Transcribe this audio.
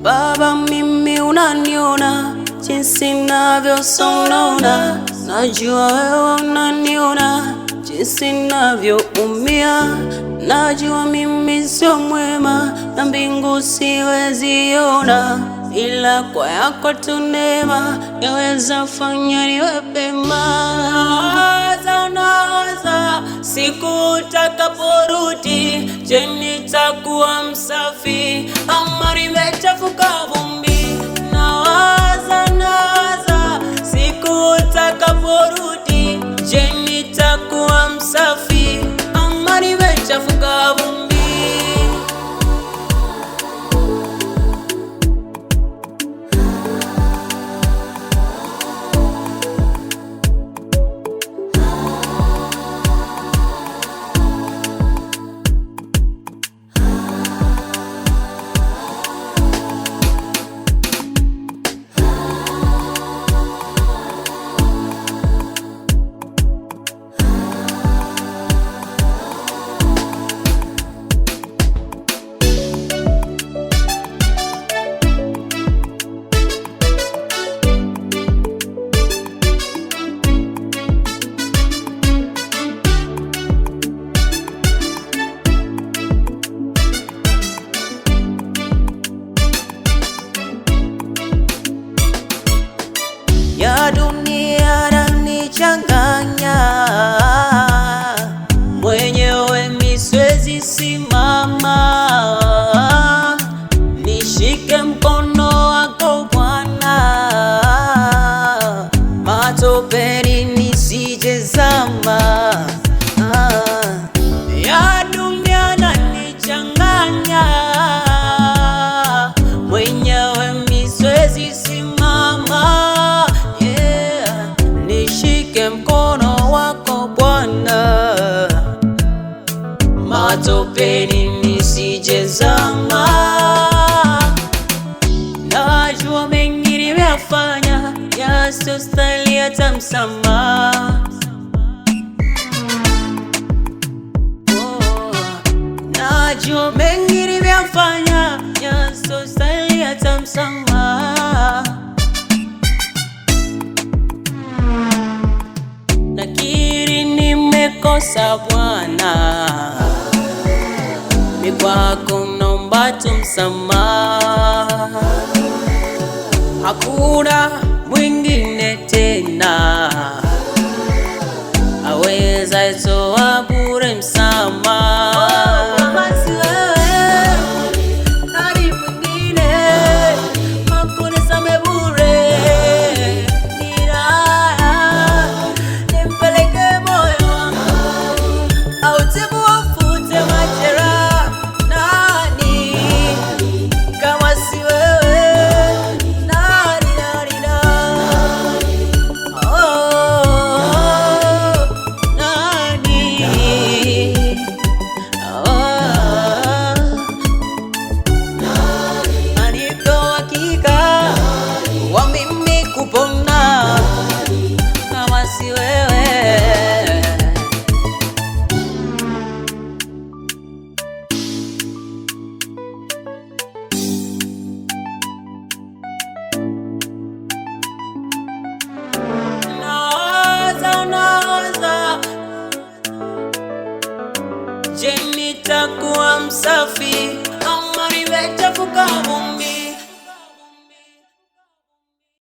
Baba, mimi unaniona jinsi ninavyosonona, najua wewe unaniona jinsi ninavyoumia, najua mimi sio mwema na mbingu siweziona, ila kwa yako tu neema yaweza fanya niwe pema. Nawaza siku utakaporudi, je, nitakuwa msafi ama nimechafuka vumbi? Nawaza siku utakaporudi, je, nitakuwa msafi ama nimechafuka vumbi? Ya dunia inanichanganya, mwenyewe mimi siwezi simama. Nishike mkono wako Bwana, matopeni nisije zama. Ya dunia inanichanganya, mwenyewe mimi siwezi simama. Nishike mkono wako Bwana, matopeni nisije zama. Najua mengi nimeyafanya yasiyostahili hata msamaha. Najua mengi nimeyafanya yasiyostahili hata msamaha. Nakiri nimekosa Bwana, mimi kwako naomba tu msamaha. Hakuna mwingine tena aweza toa bure msamaha. Je, nitakuwa msafi ama nimechafuka?